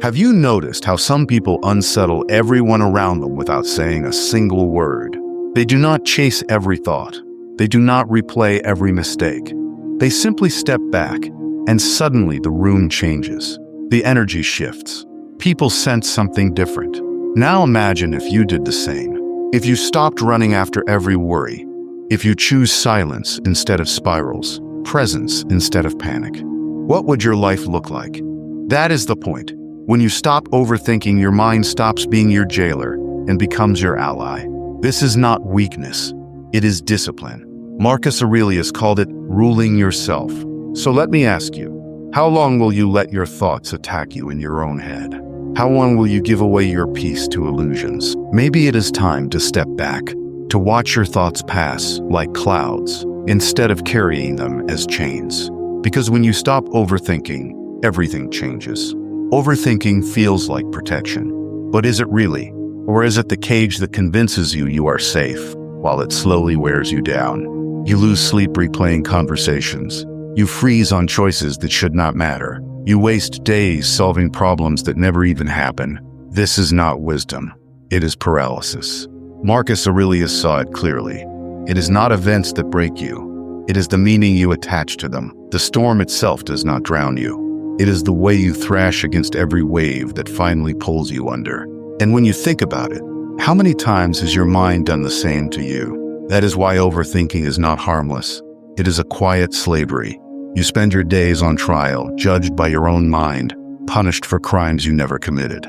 Have you noticed how some people unsettle everyone around them without saying a single word? They do not chase every thought. They do not replay every mistake. They simply step back, and suddenly the room changes. The energy shifts. People sense something different. Now imagine if you did the same. If you stopped running after every worry. If you choose silence instead of spirals, presence instead of panic. What would your life look like? That is the point. When you stop overthinking, your mind stops being your jailer and becomes your ally. This is not weakness. It is discipline. Marcus Aurelius called it ruling yourself. So let me ask you, how long will you let your thoughts attack you in your own head? How long will you give away your peace to illusions? Maybe it is time to step back, to watch your thoughts pass like clouds, instead of carrying them as chains. Because when you stop overthinking, everything changes. Overthinking feels like protection. But is it really? Or is it the cage that convinces you are safe, while it slowly wears you down? You lose sleep replaying conversations. You freeze on choices that should not matter. You waste days solving problems that never even happen. This is not wisdom. It is paralysis. Marcus Aurelius saw it clearly. It is not events that break you. It is the meaning you attach to them. The storm itself does not drown you. It is the way you thrash against every wave that finally pulls you under. And when you think about it, how many times has your mind done the same to you? That is why overthinking is not harmless. It is a quiet slavery. You spend your days on trial, judged by your own mind, punished for crimes you never committed.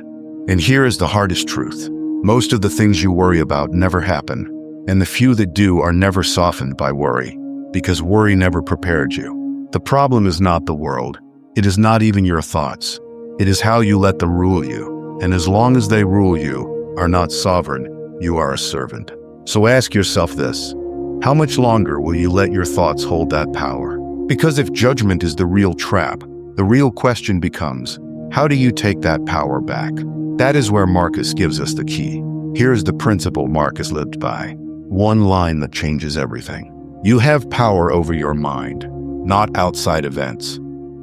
And here is the hardest truth. Most of the things you worry about never happen, and the few that do are never softened by worry, because worry never prepared you. The problem is not the world. It is not even your thoughts. It is how you let them rule you. And as long as they rule you, are not sovereign, you are a servant. So ask yourself this: how much longer will you let your thoughts hold that power? Because if judgment is the real trap, the real question becomes, how do you take that power back? That is where Marcus gives us the key. Here is the principle Marcus lived by. One line that changes everything. You have power over your mind, not outside events.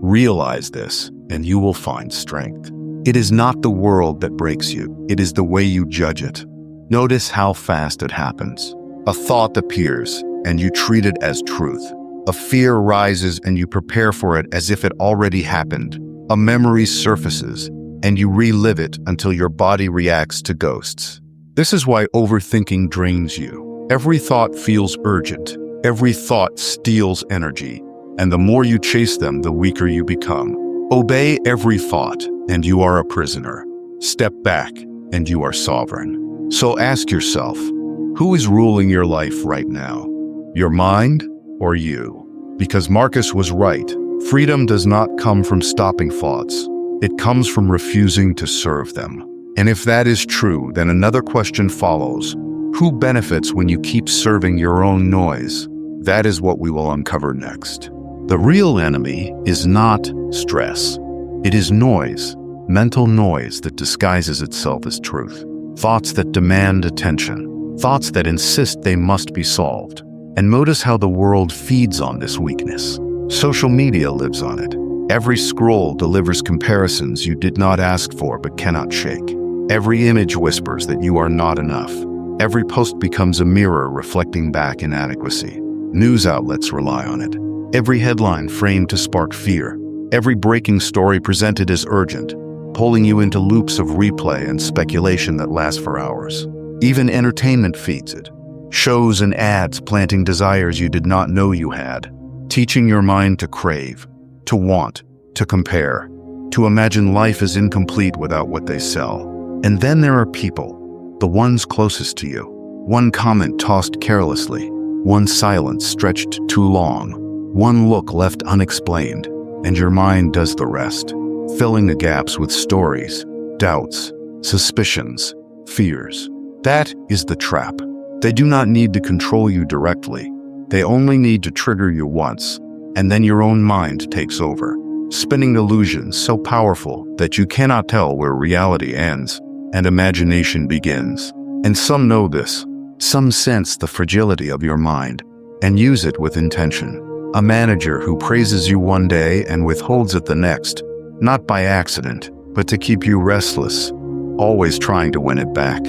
Realize this, and you will find strength. It is not the world that breaks you. It is the way you judge it. Notice how fast it happens. A thought appears, and you treat it as truth. A fear rises, and you prepare for it as if it already happened. A memory surfaces, and you relive it until your body reacts to ghosts. This is why overthinking drains you. Every thought feels urgent. Every thought steals energy. And the more you chase them, the weaker you become. Obey every thought, and you are a prisoner. Step back, and you are sovereign. So ask yourself, who is ruling your life right now? Your mind or you? Because Marcus was right. Freedom does not come from stopping thoughts. It comes from refusing to serve them. And if that is true, then another question follows. Who benefits when you keep serving your own noise? That is what we will uncover next. The real enemy is not stress. It is noise, mental noise that disguises itself as truth. Thoughts that demand attention. Thoughts that insist they must be solved. And notice how the world feeds on this weakness. Social media lives on it. Every scroll delivers comparisons you did not ask for but cannot shake. Every image whispers that you are not enough. Every post becomes a mirror reflecting back inadequacy. News outlets rely on it. Every headline framed to spark fear. Every breaking story presented as urgent, pulling you into loops of replay and speculation that last for hours. Even entertainment feeds it. Shows and ads planting desires you did not know you had, teaching your mind to crave, to want, to compare, to imagine life is incomplete without what they sell. And then there are people, the ones closest to you. One comment tossed carelessly, one silence stretched too long, one look left unexplained, and your mind does the rest, filling the gaps with stories, doubts, suspicions, fears. That is the trap. They do not need to control you directly. They only need to trigger you once, and then your own mind takes over, spinning illusions so powerful that you cannot tell where reality ends and imagination begins. And some know this. Some sense the fragility of your mind and use it with intention. A manager who praises you one day and withholds it the next, not by accident, but to keep you restless, always trying to win it back.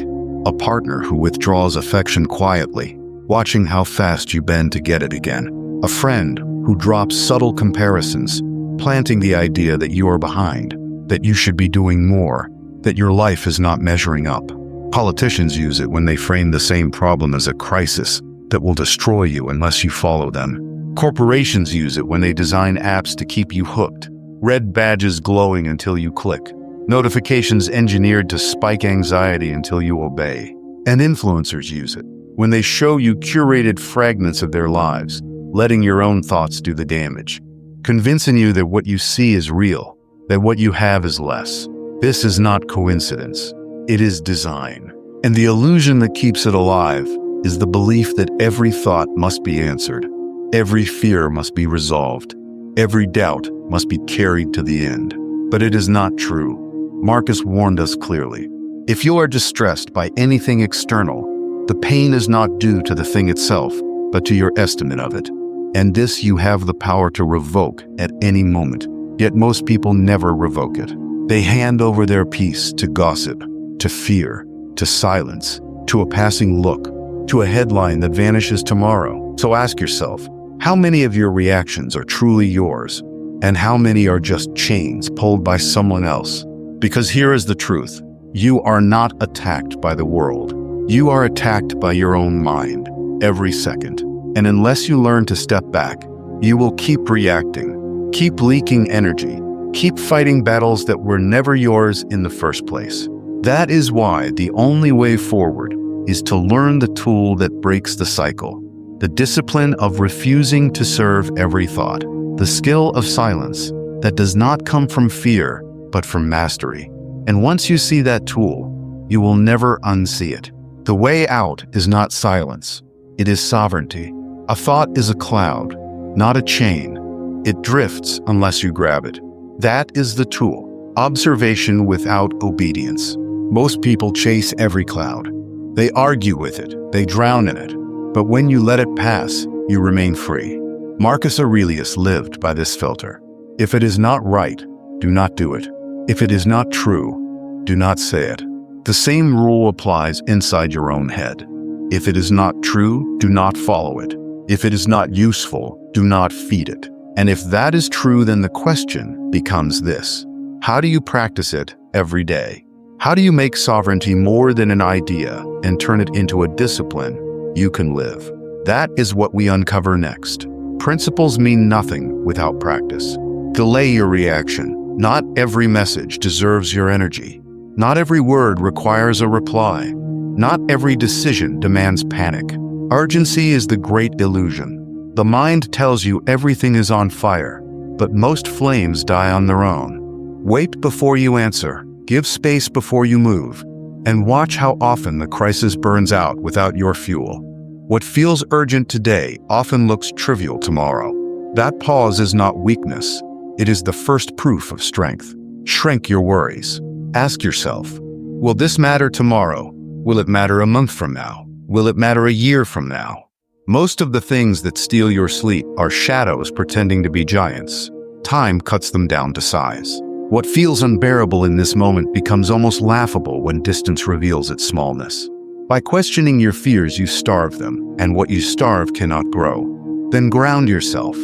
A partner who withdraws affection quietly, watching how fast you bend to get it again. A friend who drops subtle comparisons, planting the idea that you are behind, that you should be doing more, that your life is not measuring up. Politicians use it when they frame the same problem as a crisis that will destroy you unless you follow them. Corporations use it when they design apps to keep you hooked, red badges glowing until you click, notifications engineered to spike anxiety until you obey. And influencers use it when they show you curated fragments of their lives, letting your own thoughts do the damage, convincing you that what you see is real, that what you have is less. This is not coincidence. It is design. And the illusion that keeps it alive is the belief that every thought must be answered, every fear must be resolved, every doubt must be carried to the end. But it is not true. Marcus warned us clearly. If you are distressed by anything external, the pain is not due to the thing itself, but to your estimate of it. And this you have the power to revoke at any moment. Yet most people never revoke it. They hand over their peace to gossip, to fear, to silence, to a passing look, to a headline that vanishes tomorrow. So ask yourself, how many of your reactions are truly yours? And how many are just chains pulled by someone else? Because here is the truth. You are not attacked by the world. You are attacked by your own mind every second. And unless you learn to step back, you will keep reacting, keep leaking energy, keep fighting battles that were never yours in the first place. That is why the only way forward is to learn the tool that breaks the cycle, the discipline of refusing to serve every thought, the skill of silence that does not come from fear, but from mastery. And once you see that tool, you will never unsee it. The way out is not silence. It is sovereignty. A thought is a cloud, not a chain. It drifts unless you grab it. That is the tool. Observation without obedience. Most people chase every cloud. They argue with it. They drown in it. But when you let it pass, you remain free. Marcus Aurelius lived by this filter. If it is not right, do not do it. If it is not true, do not say it. The same rule applies inside your own head. If it is not true, do not follow it. If it is not useful, do not feed it. And if that is true, then the question becomes this: how do you practice it every day? How do you make sovereignty more than an idea and turn it into a discipline you can live? That is what we uncover next. Principles mean nothing without practice. Delay your reaction. Not every message deserves your energy. Not every word requires a reply. Not every decision demands panic. Urgency is the great illusion. The mind tells you everything is on fire, but most flames die on their own. Wait before you answer. Give space before you move. And watch how often the crisis burns out without your fuel. What feels urgent today often looks trivial tomorrow. That pause is not weakness. It is the first proof of strength. Shrink your worries. Ask yourself, will this matter tomorrow? Will it matter a month from now? Will it matter a year from now? Most of the things that steal your sleep are shadows pretending to be giants. Time cuts them down to size. What feels unbearable in this moment becomes almost laughable when distance reveals its smallness. By questioning your fears, you starve them, and what you starve cannot grow. Then ground yourself.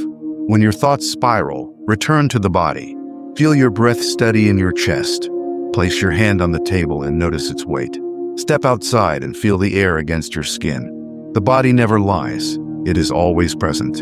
When your thoughts spiral, return to the body. Feel your breath steady in your chest. Place your hand on the table and notice its weight. Step outside and feel the air against your skin. The body never lies. It is always present.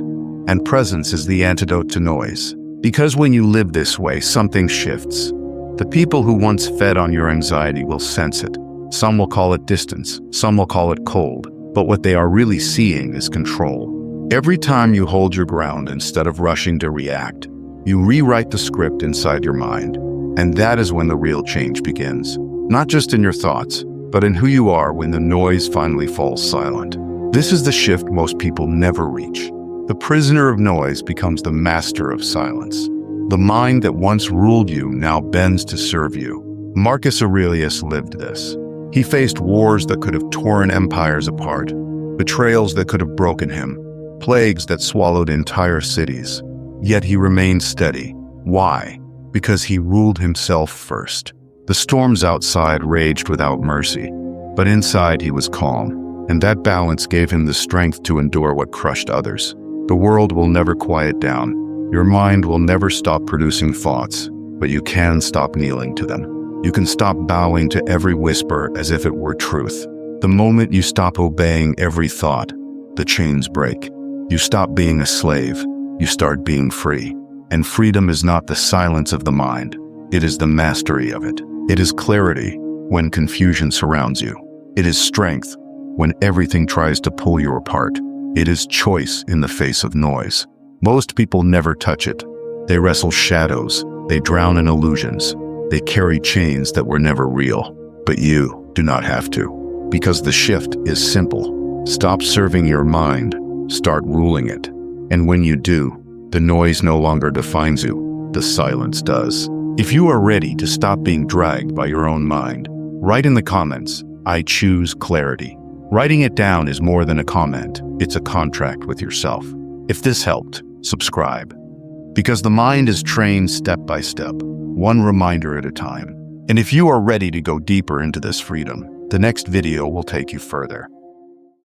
And presence is the antidote to noise. Because when you live this way, something shifts. The people who once fed on your anxiety will sense it. Some will call it distance. Some will call it cold. But what they are really seeing is control. Every time you hold your ground instead of rushing to react, you rewrite the script inside your mind. And that is when the real change begins. Not just in your thoughts, but in who you are when the noise finally falls silent. This is the shift most people never reach. The prisoner of noise becomes the master of silence. The mind that once ruled you now bends to serve you. Marcus Aurelius lived this. He faced wars that could have torn empires apart, betrayals that could have broken him, plagues that swallowed entire cities. Yet he remained steady. Why? Because he ruled himself first. The storms outside raged without mercy, but inside he was calm, and that balance gave him the strength to endure what crushed others. The world will never quiet down. Your mind will never stop producing thoughts, but you can stop kneeling to them. You can stop bowing to every whisper as if it were truth. The moment you stop obeying every thought, the chains break. You stop being a slave. You start being free. And freedom is not the silence of the mind. It is the mastery of it. It is clarity when confusion surrounds you. It is strength when everything tries to pull you apart. It is choice in the face of noise. Most people never touch it. They wrestle shadows. They drown in illusions. They carry chains that were never real. But you do not have to. Because the shift is simple. Stop serving your mind. Start ruling it. And when you do, the noise no longer defines you. The silence does. If you are ready to stop being dragged by your own mind, write in the comments, "I choose clarity." Writing it down is more than a comment. It's a contract with yourself. If this helped, subscribe. Because the mind is trained step by step, one reminder at a time. And if you are ready to go deeper into this freedom, the next video will take you further.